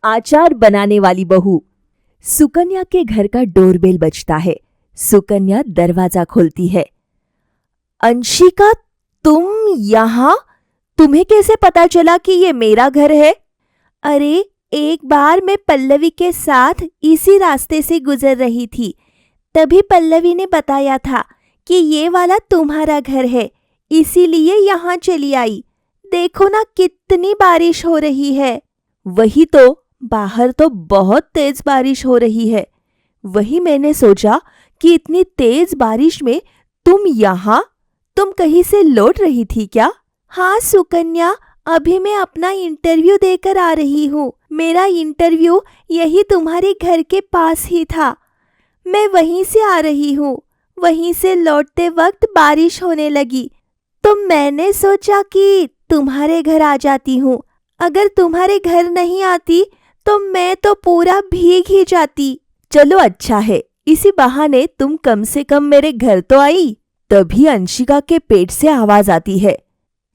आचार बनाने वाली बहू। सुकन्या के घर का डोरबेल बजता है। सुकन्या दरवाजा खोलती है। अंशिका, तुम यहाँ? तुम्हें कैसे पता चला कि ये मेरा घर है? अरे, एक बार मैं पल्लवी के साथ इसी रास्ते से गुजर रही थी, तभी पल्लवी ने बताया था कि ये वाला तुम्हारा घर है, इसीलिए यहाँ चली आई। देखो ना, कितनी बारिश हो रही है। वही तो, बाहर तो बहुत तेज बारिश हो रही है। वही मैंने सोचा कि इतनी तेज बारिश में तुम यहाँ? तुम कहीं से लौट रही थी क्या? हाँ सुकन्या, अभी मैं अपना इंटरव्यू देकर आ रही हूँ। मेरा इंटरव्यू यही तुम्हारे घर के पास ही था। मैं वहीं से आ रही हूँ। वहीं से लौटते वक्त बारिश होने लगी, तो मैंने सोचा कि तुम्हारे घर आ जाती हूँ। अगर तुम्हारे घर नहीं आती तो मैं तो पूरा भीग ही जाती। चलो अच्छा है, इसी बहाने तुम कम से कम मेरे घर तो आई। तभी अंशिका के पेट से आवाज आती है,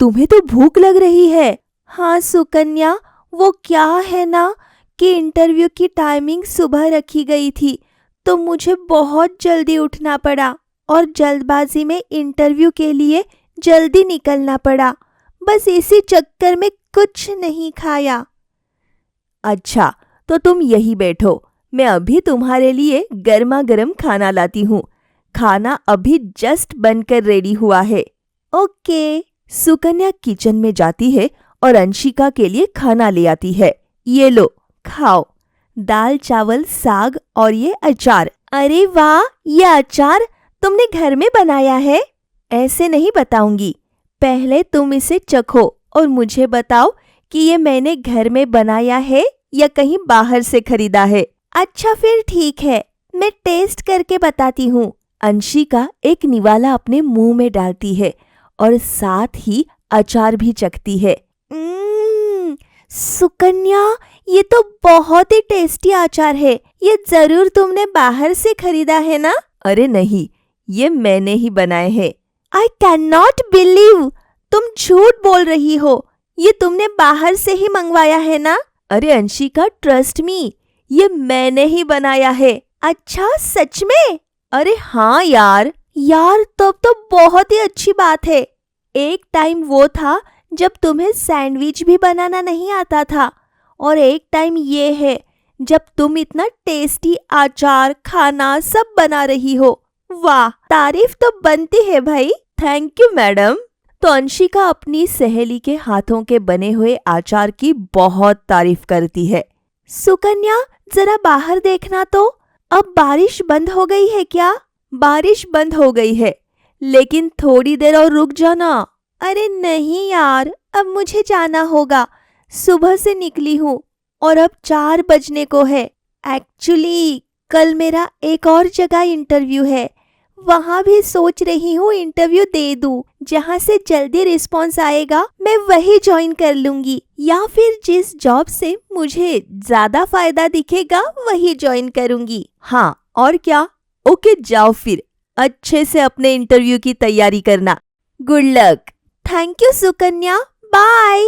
तुम्हें तो भूख लग रही है। हाँ सुकन्या, वो क्या है ना कि इंटरव्यू की टाइमिंग सुबह रखी गई थी, तो मुझे बहुत जल्दी उठना पड़ा और जल्दबाजी में इंटरव्यू के लिए जल्दी निकलना पड़ा। बस इसी चक्कर में कुछ नहीं खाया। अच्छा, तो तुम यही बैठो, मैं अभी तुम्हारे लिए गर्मा गर्म खाना लाती हूँ। खाना अभी जस्ट बनकर रेडी हुआ है। ओके। सुकन्या किचन में जाती है और अंशिका के लिए खाना ले आती है। ये लो, खाओ। दाल चावल साग और ये अचार। अरे वाह, ये अचार तुमने घर में बनाया है? ऐसे नहीं बताऊंगी, पहले तुम इसे चखो और मुझे बताओ कि ये मैंने घर में बनाया है या कहीं बाहर से खरीदा है। अच्छा फिर ठीक है, मैं टेस्ट करके बताती हूँ। अंशिका एक निवाला अपने मुंह में डालती है और साथ ही अचार भी चखती है। सुकन्या, ये तो बहुत ही टेस्टी अचार है। ये जरूर तुमने बाहर से खरीदा है ना? अरे नहीं, ये मैंने ही बनाए हैं। आई कैन नॉट बिलीव, तुम झूठ बोल रही हो। ये तुमने बाहर से ही मंगवाया है ना? अरे अंशिका, ट्रस्ट मी, ये मैंने ही बनाया है। अच्छा, सच में? अरे हाँ यार। तब तो बहुत ही अच्छी बात है। एक टाइम वो था जब तुम्हें सैंडविच भी बनाना नहीं आता था, और एक टाइम ये है जब तुम इतना टेस्टी अचार खाना सब बना रही हो। वाह, तारीफ तो बनती है भाई। Thank you madam. तो अंशिका अपनी सहेली के हाथों के बने हुए अचार की बहुत तारीफ करती है। सुकन्या, जरा बाहर देखना तो, अब बारिश बंद हो गई है क्या? बारिश बंद हो गई है, लेकिन थोड़ी देर और रुक जाना। अरे नहीं यार, अब मुझे जाना होगा। सुबह से निकली हूँ और अब 4 बजने को है। एक्चुअली कल मेरा एक और जगह इंटरव्यू है, वहाँ भी सोच रही हूँ इंटरव्यू दे दूँ। जहाँ से जल्दी रिस्पॉन्स आएगा मैं वही ज्वाइन कर लूंगी, या फिर जिस जॉब से मुझे ज्यादा फायदा दिखेगा वही ज्वाइन करूंगी। हाँ और क्या। ओके, जाओ फिर, अच्छे से अपने इंटरव्यू की तैयारी करना। Good luck. Thank you Sukanya, bye.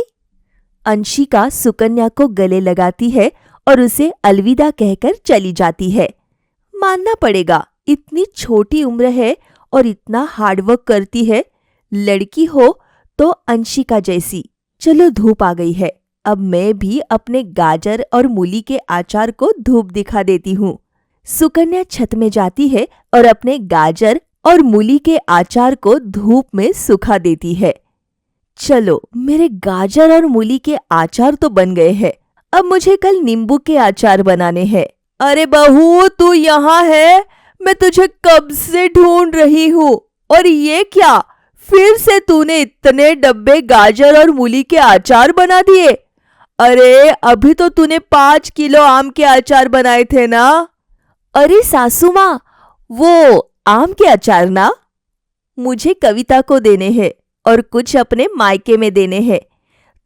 Anshika Sukanya को गले लगाती है और उसे अलविदा कहकर चली जाती है। मानना पड़ेगा, इतनी छोटी उम्र है और इतना हार्डवर्क करती है। लड़की हो तो अंशिका जैसी। चलो, धूप आ गई है, अब मैं भी अपने गाजर और मूली के अचार को धूप दिखा देती हूँ। सुकन्या छत में जाती है और अपने गाजर और मूली के अचार को धूप में सुखा देती है। चलो, मेरे गाजर और मूली के अचार तो बन गए हैं, अब मुझे कल नींबू के अचार बनाने हैं। अरे बहू, तू यहाँ है? मैं तुझे कब से ढूंढ रही हूँ। और ये क्या, फिर से तूने इतने डब्बे गाजर और मूली के अचार बना दिए? अरे अभी तो तूने 5 किलो आम के अचार बनाए थे ना? अरे सासू माँ, वो आम के अचार ना, मुझे कविता को देने हैं और कुछ अपने मायके में देने हैं,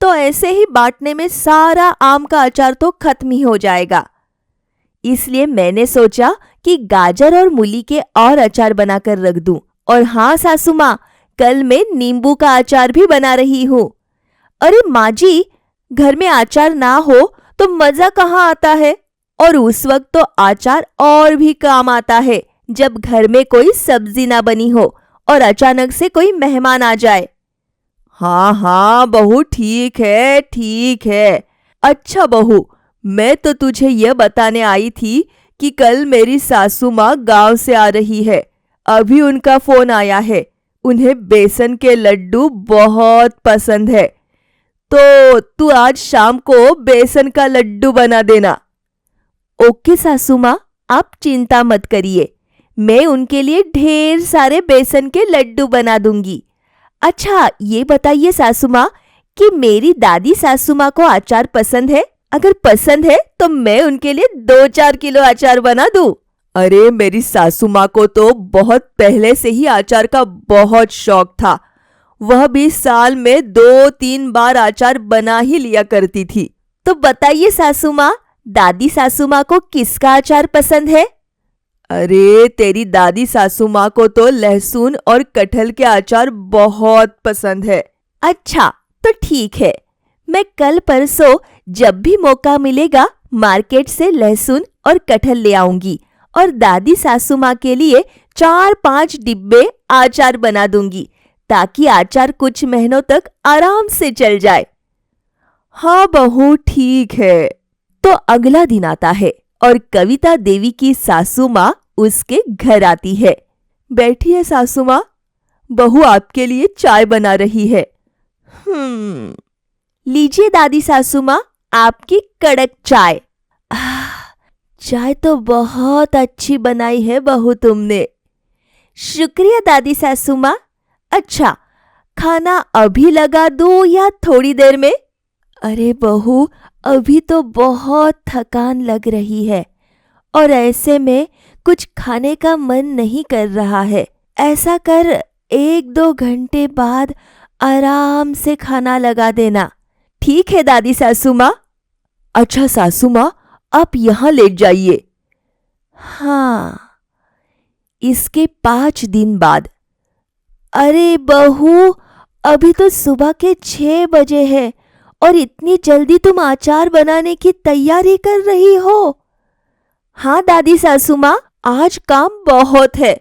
तो ऐसे ही बांटने में सारा आम का अचार तो खत्म ही हो जाएगा। इसलिए मैंने सोचा कि गाजर और मूली के और अचार बनाकर रख दूं। और हाँ सासू माँ, कल मैं नींबू का अचार भी बना रही हूँ। अरे माँ जी, घर में अचार ना हो तो मजा कहाँ आता है। और उस वक्त तो अचार और भी काम आता है, जब घर में कोई सब्जी ना बनी हो और अचानक से कोई मेहमान आ जाए। हाँ हाँ बहू, ठीक है ठीक है। अच्छा बहू, मैं तो तुझे यह बताने आई थी कि कल मेरी सासू माँ गांव से आ रही है। अभी उनका फोन आया है। उन्हें बेसन के लड्डू बहुत पसंद है, तो तू आज शाम को बेसन का लड्डू बना देना। ओके सासू माँ, आप चिंता मत करिए, मैं उनके लिए ढेर सारे बेसन के लड्डू बना दूंगी। अच्छा ये बताइए सासू माँ कि मेरी दादी सासू माँ को अचार पसंद है? अगर पसंद है तो मैं उनके लिए 2-4 किलो अचार बना दूं। अरे मेरी सासू माँ को तो बहुत पहले से ही अचार का बहुत शौक था। वह भी साल में 2-3 बार अचार बना ही लिया करती थी। तो बताइए सासू माँ, दादी सासू माँ को किसका अचार पसंद है? अरे तेरी दादी सासू माँ को तो लहसुन और कटहल के अचार बहुत पसंद है। अच्छा तो ठीक है, मैं कल परसों जब भी मौका मिलेगा मार्केट से लहसुन और कटहल ले आऊंगी और दादी सासू माँ के लिए 4-5 डिब्बे अचार बना दूंगी, ताकि अचार कुछ महीनों तक आराम से चल जाए। हाँ बहू ठीक है। तो अगला दिन आता है और कविता देवी की सासू माँ उसके घर आती है। बैठिए सासू माँ, बहू आपके लिए चाय बना रही है। लीजिए दादी सासू माँ, आपकी कड़क चाय। चाय तो बहुत अच्छी बनाई है बहू तुमने। शुक्रिया दादी सासू माँ। अच्छा, खाना अभी लगा दूं या थोड़ी देर में? अरे बहू, अभी तो बहुत थकान लग रही है और ऐसे में कुछ खाने का मन नहीं कर रहा है। ऐसा कर 1-2 घंटे बाद आराम से खाना लगा देना। ठीक है दादी सासू माँ। अच्छा सासू माँ, आप यहाँ लेट जाइए। हाँ, इसके 5 दिन बाद। अरे बहू, अभी तो सुबह के 6 बजे है और इतनी जल्दी तुम अचार बनाने की तैयारी कर रही हो? हाँ दादी सासू माँ, आज काम बहुत है,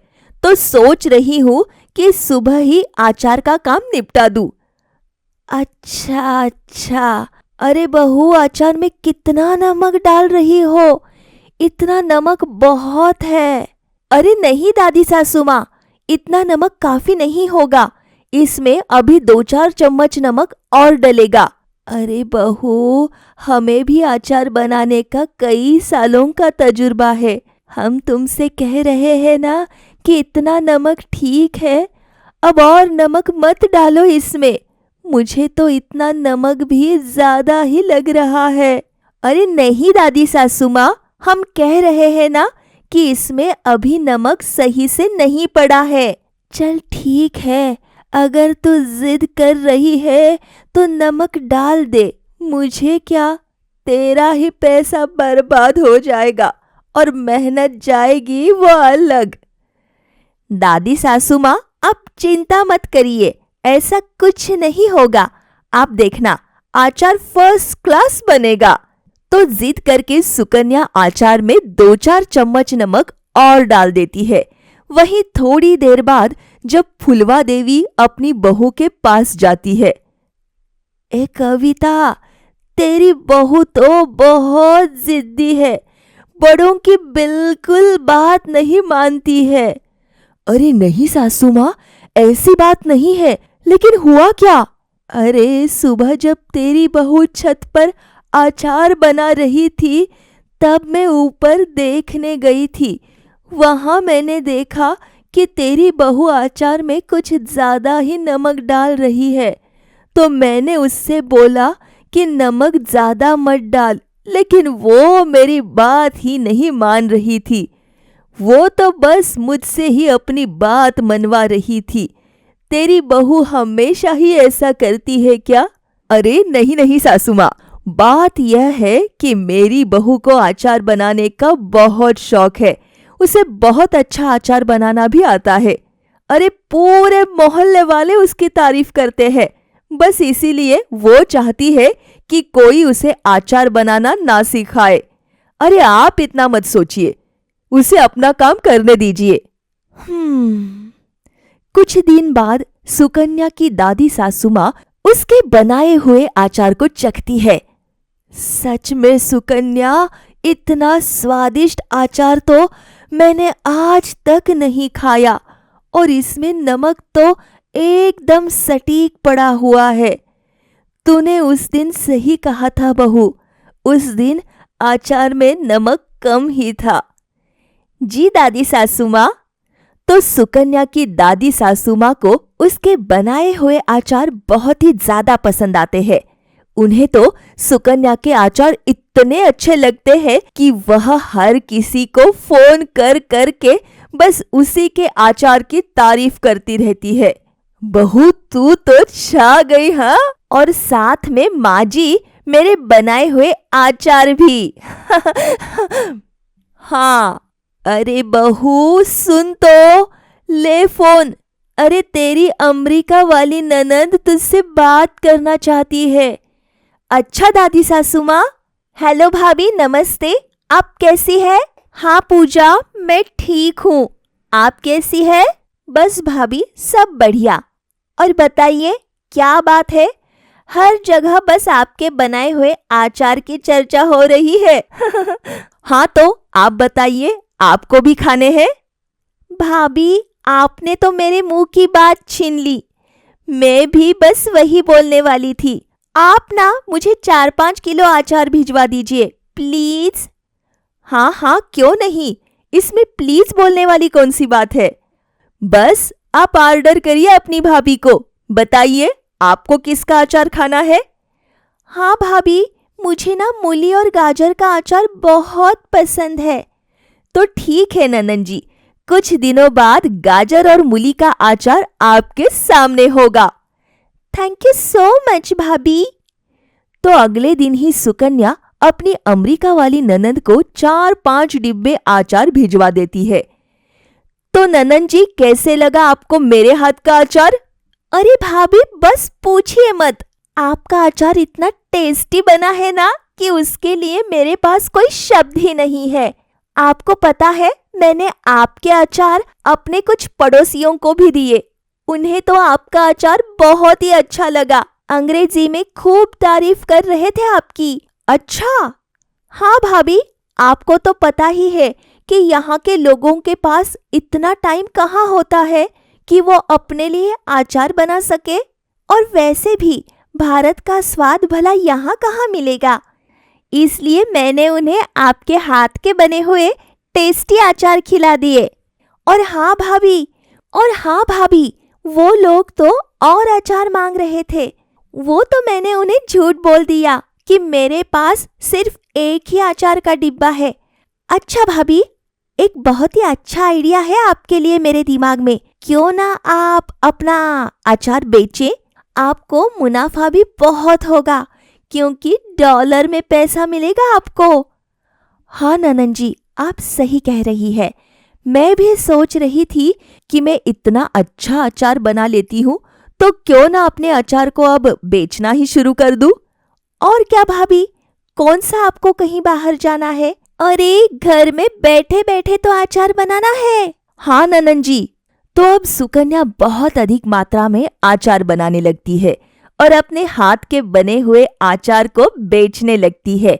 तो सोच रही हूँ कि सुबह ही अचार का काम निपटा दूँ। अच्छा अच्छा। अरे बहू, अचार में कितना नमक डाल रही हो? इतना नमक बहुत है। अरे नहीं दादी सासू माँ, इतना नमक काफी नहीं होगा, इसमें अभी 2-4 चम्मच नमक और डलेगा। अरे बहू, हमें भी अचार बनाने का कई सालों का तजुर्बा है। हम तुमसे कह रहे हैं ना कि इतना नमक ठीक है, अब और नमक मत डालो इसमें। मुझे तो इतना नमक भी ज्यादा ही लग रहा है। अरे नहीं दादी सासू माँ, हम कह रहे हैं ना कि इसमें अभी नमक सही से नहीं पड़ा है। चल ठीक है, अगर तू जिद कर रही है तो नमक डाल दे, मुझे क्या, तेरा ही पैसा बर्बाद हो जाएगा और मेहनत जाएगी वो अलग। दादी सासू माँ, आप चिंता मत करिए, ऐसा कुछ नहीं होगा। आप देखना, अचार फर्स्ट क्लास बनेगा। तो जिद करके सुकन्या अचार में 2-4 चम्मच नमक और डाल देती है। वहीं थोड़ी देर बाद जब फुलवा देवी अपनी बहू के पास जाती है। ए कविता, तेरी बहू तो बहुत जिद्दी है, बड़ों की बिल्कुल बात नहीं मानती है। अरे नहीं सासू माँ, ऐसी बात नहीं है, लेकिन हुआ क्या? अरे सुबह जब तेरी बहू छत पर अचार बना रही थी, तब मैं ऊपर देखने गई थी। वहां मैंने देखा कि तेरी बहू अचार में कुछ ज्यादा ही नमक डाल रही है, तो मैंने उससे बोला कि नमक ज्यादा मत डाल, लेकिन वो मेरी बात ही नहीं मान रही थी। वो तो बस मुझसे ही अपनी बात मनवा रही थी। तेरी बहू हमेशा ही ऐसा करती है क्या? अरे नहीं नहीं सासू माँ, बात यह है कि मेरी बहू को अचार बनाने का बहुत शौक है। उसे बहुत अच्छा अचार बनाना भी आता है। अरे पूरे मोहल्ले वाले उसकी तारीफ करते हैं। बस इसीलिए वो चाहती है कि कोई उसे अचार बनाना ना सिखाए। अरे आप इतना मत सोचिए, उसे अपना काम करने दीजिए। कुछ दिन बाद सुकन्या की दादी सासू माँ उसके बनाए हुए अचार को चखती है। सच में सुकन्या, इतना स्वादिष्ट अचार तो मैंने आज तक नहीं खाया, और इसमें नमक तो एकदम सटीक पड़ा हुआ है। तूने उस दिन सही कहा था बहू, उस दिन अचार में नमक कम ही था। जी दादी सासू माँ। तो सुकन्या की दादी सासू माँ को उसके बनाए हुए अचार बहुत ही ज्यादा पसंद आते हैं। उन्हें तो सुकन्या के अचार इतने अच्छे लगते हैं कि वह हर किसी को फोन कर कर के बस उसी के अचार की तारीफ करती रहती है। बहू तू तो छा गई हाँ, और साथ में माँ जी मेरे बनाए हुए अचार भी। हाँ, अरे बहू सुन तो, ले फोन। अरे तेरी अमेरिका वाली ननद तुझसे बात करना चाहती है। अच्छा दादी सासू माँ। हेलो भाभी, नमस्ते। आप कैसी है? हाँ पूजा, मैं ठीक हूँ। आप कैसी है? बस भाभी सब बढ़िया। और बताइए क्या बात है? हर जगह बस आपके बनाए हुए अचार की चर्चा हो रही है। हाँ तो आप बताइए, आपको भी खाने हैं? भाभी आपने तो मेरे मुंह की बात छीन ली। मैं भी बस वही बोलने वाली थी। आप ना मुझे 4-5 किलो अचार भिजवा दीजिए प्लीज। हाँ हाँ क्यों नहीं, इसमें प्लीज बोलने वाली कौन सी बात है। बस आप ऑर्डर करिए अपनी भाभी को। बताइए आपको किसका अचार खाना है? हाँ भाभी, मुझे ना मूली और गाजर का अचार बहुत पसंद है। तो ठीक है ननन जी, कुछ दिनों बाद गाजर और मूली का अचार आपके सामने होगा। थैंक यू सो मच भाभी। तो अगले दिन ही सुकन्या अपनी अमेरिका वाली ननद को 4-5 डिब्बे अचार भिजवा देती है। तो ननन जी कैसे लगा आपको मेरे हाथ का अचार? अरे भाभी बस पूछिए मत, आपका अचार इतना टेस्टी बना है ना कि उसके लिए मेरे पास कोई शब्द ही नहीं है। आपको पता है, मैंने आपके अचार अपने कुछ पड़ोसियों को भी दिए। उन्हें तो आपका अचार बहुत ही अच्छा लगा। अंग्रेजी में खूब तारीफ कर रहे थे आपकी। अच्छा? हाँ भाभी, आपको तो पता ही है कि यहाँ के लोगों के पास इतना टाइम कहाँ होता है कि वो अपने लिए अचार बना सके। और वैसे भी भारत का स्वाद भला यहाँ कहाँ मिलेगा। इसलिए मैंने उन्हें आपके हाथ के बने हुए टेस्टी अचार खिला दिए। और हाँ भाभी, वो लोग तो और अचार मांग रहे थे। वो तो मैंने उन्हें झूठ बोल दिया कि मेरे पास सिर्फ एक ही अचार का डिब्बा है। अच्छा भाभी, एक बहुत ही अच्छा आइडिया है आपके लिए मेरे दिमाग में। क्यों ना आप अपना अचार बेचें? आपको मुनाफा भी बहुत होगा क्योंकि डॉलर में पैसा मिलेगा आपको। हाँ ननन जी, आप सही कह रही है। मैं भी सोच रही थी कि मैं इतना अच्छा अचार बना लेती हूँ तो क्यों ना अपने अचार को अब बेचना ही शुरू कर दूं। और क्या भाभी, कौन सा आपको कहीं बाहर जाना है? अरे घर में बैठे बैठे तो अचार बनाना है। हाँ ननन जी। तो अब सुकन्या बहुत अधिक मात्रा में अचार बनाने लगती है और अपने हाथ के बने हुए अचार को बेचने लगती है।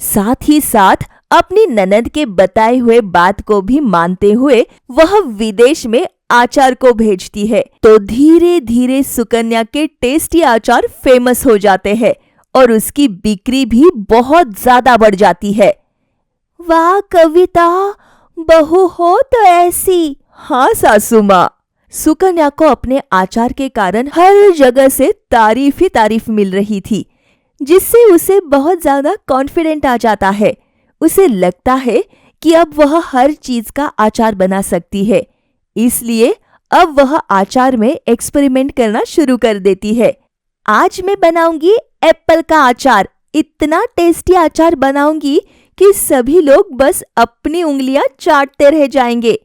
साथ ही साथ अपनी ननद के बताए हुए बात को भी मानते हुए वह विदेश में अचार को भेजती है। तो धीरे धीरे सुकन्या के टेस्टी अचार फेमस हो जाते हैं और उसकी बिक्री भी बहुत ज्यादा बढ़ जाती है। वाह कविता, बहू हो तो ऐसी। हाँ सासू माँ। सुकन्या को अपने अचार के कारण हर जगह से तारीफ ही तारीफ मिल रही थी, जिससे उसे बहुत ज्यादा कॉन्फिडेंट आ जाता है। उसे लगता है कि अब वह हर चीज का अचार बना सकती है, इसलिए अब वह अचार में एक्सपेरिमेंट करना शुरू कर देती है। आज मैं बनाऊंगी एप्पल का अचार। इतना टेस्टी अचार बनाऊंगी कि सभी लोग बस अपनी उंगलियां चाटते रह जाएंगे।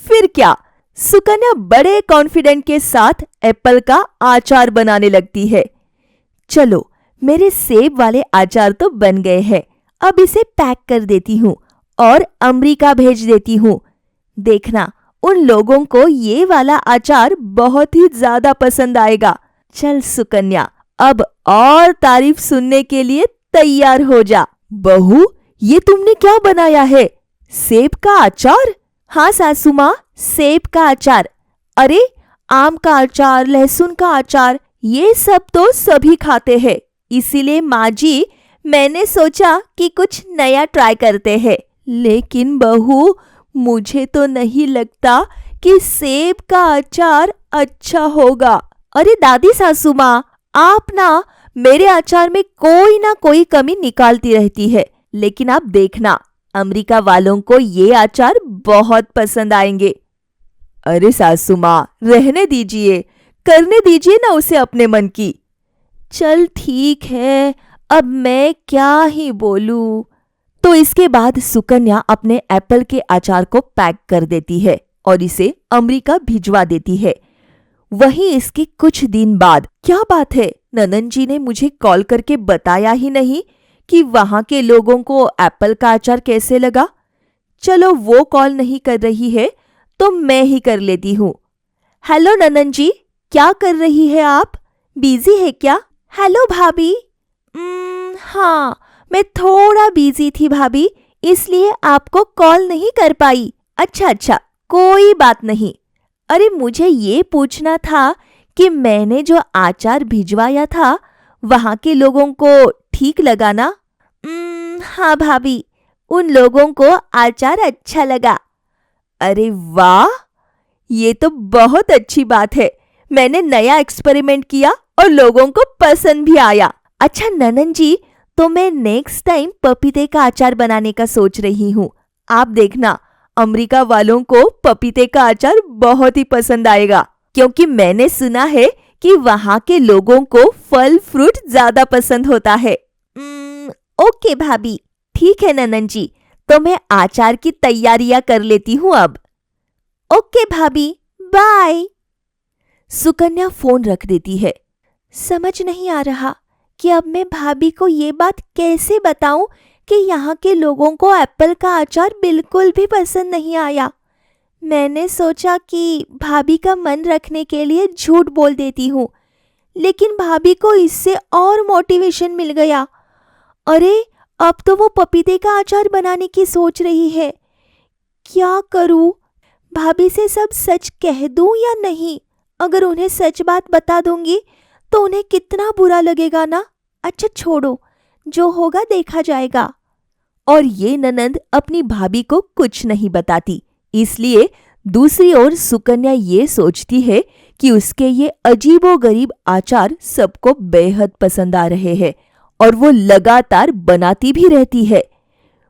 फिर क्या, सुकन्या बड़े कॉन्फिडेंट के साथ एप्पल का अचार बनाने लगती है। चलो मेरे सेब वाले अचार तो बन गए हैं। अब इसे पैक कर देती हूँ और अमेरिका भेज देती हूँ। देखना, उन लोगों को ये वाला अचार बहुत ही ज्यादा पसंद आएगा। चल सुकन्या, अब और तारीफ सुनने के लिए तैयार हो जा। बहू, ये तुमने क्या बनाया है? सेब का अचार? हाँ सासू माँ, सेब का अचार। अरे, आम का अचार, लहसुन का अचार, ये सब तो सभी खाते हैं। इसीलिए माँ जी, मैंने सोचा कि कुछ नया ट्राई करते हैं। लेकिन बहू, मुझे तो नहीं लगता कि सेब का अचार अच्छा होगा। अरे दादी सासू माँ, आप ना मेरे अचार में कोई ना कोई कमी निकालती रहती है। लेकिन आप देखना, अमेरिका वालों को ये अचार बहुत पसंद आएंगे। अरे सासू माँ, रहने दीजिए, करने दीजिए ना उसे अपने मन की। चल ठीक है, अब मैं क्या ही बोलूं। तो इसके बाद सुकन्या अपने एप्पल के अचार को पैक कर देती है और इसे अमेरिका भिजवा देती है। वहीं इसके कुछ दिन बाद, क्या बात है, ननंद जी ने मुझे कॉल करके बताया ही नहीं कि वहां के लोगों को एप्पल का अचार कैसे लगा। चलो, वो कॉल नहीं कर रही है तो मैं ही कर लेती हूँ। हेलो ननंद जी, क्या कर रही है आप? बिजी है क्या? हेलो भाभी। हाँ, मैं थोड़ा बिजी थी भाभी, इसलिए आपको कॉल नहीं कर पाई। अच्छा, कोई बात नहीं। अरे, मुझे ये पूछना था कि मैंने जो अचार भिजवाया था वहां के लोगों को ठीक लगा ना? हाँ भाभी, उन लोगों को अचार अच्छा लगा। अरे वाह, ये तो बहुत अच्छी बात है। मैंने नया एक्सपेरिमेंट किया और लोगों को पसंद भी आया। अच्छा ननंद जी, तो मैं नेक्स्ट टाइम पपीते का अचार बनाने का सोच रही हूँ। आप देखना, अमेरिका वालों को पपीते का अचार बहुत ही पसंद आएगा, क्योंकि मैंने सुना है कि वहाँ के लोगों को फल फ्रूट ज्यादा पसंद होता है। ओके भाभी, ठीक है ननंद जी, तो मैं अचार की तैयारियां कर लेती हूँ अब। ओके भाभी, बाय। सुकन्या फोन रख देती है। समझ नहीं आ रहा कि अब मैं भाभी को ये बात कैसे बताऊं कि यहाँ के लोगों को एप्पल का अचार बिल्कुल भी पसंद नहीं आया। मैंने सोचा कि भाभी का मन रखने के लिए झूठ बोल देती हूँ, लेकिन भाभी को इससे और मोटिवेशन मिल गया। अरे, अब तो वो पपीते का अचार बनाने की सोच रही है। क्या करूँ? भाभी से सब सच कह दूं या नहीं? अगर उन्हें सच बात बता दूंगी तो उन्हें कितना बुरा लगेगा ना। अच्छा छोड़ो, जो होगा देखा जाएगा। और ये ननंद अपनी भाभी को कुछ नहीं बताती, इसलिए दूसरी ओर सुकन्या ये सोचती है कि उसके ये अजीबोगरीब आचार सबको बेहद पसंद आ रहे हैं और वो लगातार बनाती भी रहती है।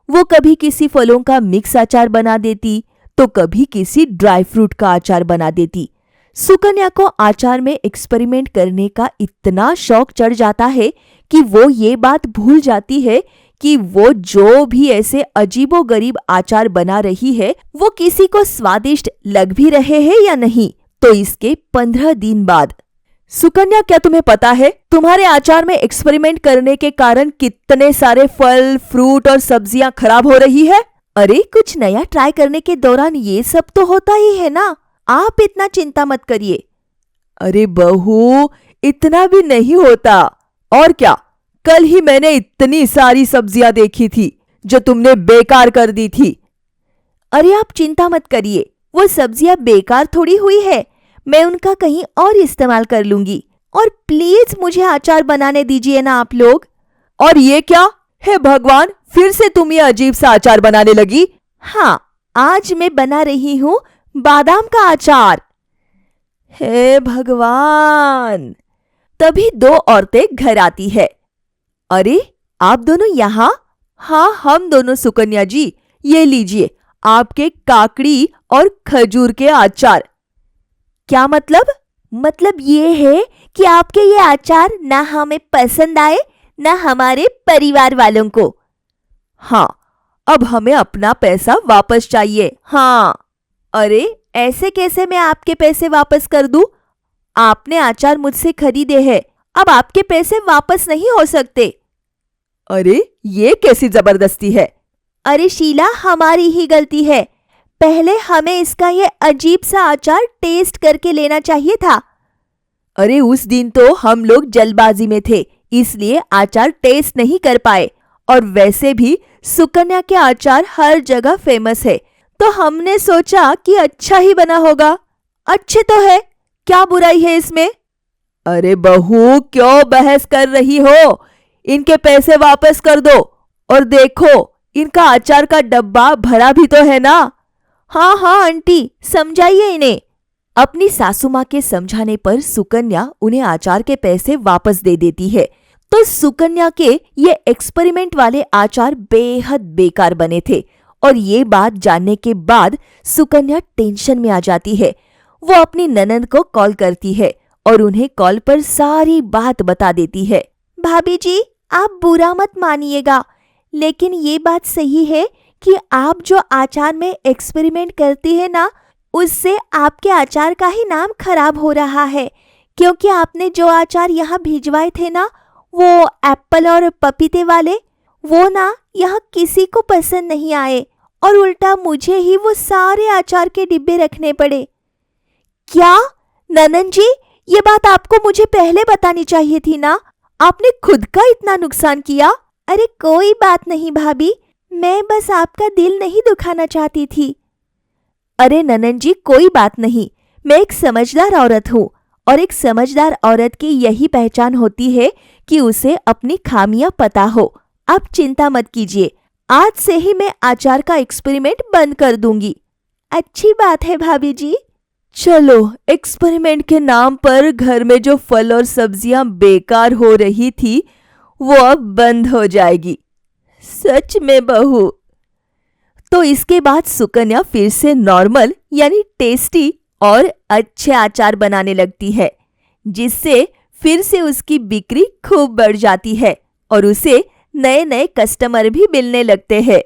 वो कभी किसी फलों का मिक्स अचार बना देती तो कभी किसी ड्राई फ्रूट का अचार बना देती। सुकन्या को अचार में एक्सपेरिमेंट करने का इतना शौक चढ़ जाता है कि वो ये बात भूल जाती है कि वो जो भी ऐसे अजीबोगरीब अचार बना रही है वो किसी को स्वादिष्ट लग भी रहे हैं या नहीं। तो इसके 15 दिन बाद, सुकन्या, क्या तुम्हें पता है तुम्हारे अचार में एक्सपेरिमेंट करने के कारण कितने सारे फल फ्रूट और सब्जियां खराब हो रही है? अरे, कुछ नया ट्राई करने के दौरान ये सब तो होता ही है ना, आप इतना चिंता मत करिए। अरे बहू, इतना भी नहीं होता। और क्या, कल ही मैंने इतनी सारी सब्जियां देखी थी जो तुमने बेकार कर दी थी। अरे आप चिंता मत करिए, वो सब्जियां बेकार थोड़ी हुई है, मैं उनका कहीं और इस्तेमाल कर लूंगी। और प्लीज मुझे अचार बनाने दीजिए ना आप लोग। और ये क्या है भगवान, फिर से तुम ये अजीब सा अचार बनाने लगी? हाँ, आज मैं बना रही हूँ बादाम का अचार। हे भगवान। तभी 2 औरतें घर आती है। अरे, आप दोनों यहाँ? हाँ, हम दोनों सुकन्या जी, ये लीजिए आपके काकड़ी और खजूर के अचार। क्या मतलब? मतलब ये है कि आपके ये अचार ना हमें पसंद आए ना हमारे परिवार वालों को। हाँ, अब हमें अपना पैसा वापस चाहिए। हाँ। अरे, ऐसे कैसे मैं आपके पैसे वापस कर दूं? आपने अचार मुझसे खरीदे हैं अब आपके पैसे वापस नहीं हो सकते। अरे ये कैसी जबरदस्ती है? अरे शीला, हमारी ही गलती है। पहले हमें इसका ये अजीब सा अचार टेस्ट करके लेना चाहिए था। अरे उस दिन तो हम लोग जल्दबाजी में थे, इसलिए अचार टेस्ट नहीं कर पाए। और वैसे भी सुकन्या के अचार हर जगह फेमस है, तो हमने सोचा कि अच्छा ही बना होगा। अच्छे तो है, क्या बुराई है इसमें? अरे बहू, क्यों बहस कर रही हो? इनके पैसे वापस कर दो। और देखो, इनका अचार का डब्बा भरा भी तो है ना। हाँ हाँ आंटी, समझाइए इन्हें। अपनी सासू माँ के समझाने पर सुकन्या उन्हें अचार के पैसे वापस दे देती है। तो सुकन्या के ये एक्सपेरिमेंट वाले अचार बेहद बेकार बने थे, और ये बात जानने के बाद सुकन्या टेंशन में आ जाती है। वो अपनी ननंद को कॉल करती है और उन्हें कॉल पर सारी बात बता देती है। भाभी जी, आप बुरा मत मानिएगा, लेकिन ये बात सही है कि आप जो अचार में एक्सपेरिमेंट करती है ना, उससे आपके अचार का ही नाम खराब हो रहा है। क्योंकि आपने जो अचार यहाँ भिजवाए थे ना, वो एप्पल और पपीते वाले, वो ना यहाँ किसी को पसंद नहीं आए, और उल्टा मुझे ही वो सारे अचार के डिब्बे रखने पड़े। क्या ननन जी, ये बात आपको मुझे पहले बतानी चाहिए थी ना। आपने खुद का इतना नुकसान किया। अरे कोई बात नहीं भाभी, मैं बस आपका दिल नहीं दुखाना चाहती थी। अरे ननन जी, कोई बात नहीं, मैं एक समझदार औरत हूँ, और एक समझदार औरत की यही पहचान होती है कि उसे अपनी खामियां पता हो। आप चिंता मत कीजिए, आज से ही मैं अचार का एक्सपेरिमेंट बंद कर दूंगी। अच्छी बात है भाभी जी। चलो, एक्सपेरिमेंट के नाम पर घर में जो फल और सब्जियां बेकार हो रही थी, वो अब बंद हो जाएगी। सच में बहू। तो इसके बाद सुकन्या फिर से नॉर्मल यानी टेस्टी और अच्छे अचार बनाने लगती है, जिससे फिर से उसकी बिक्री खूब बढ़ जाती है और उसे नए नए कस्टमर भी मिलने लगते हैं।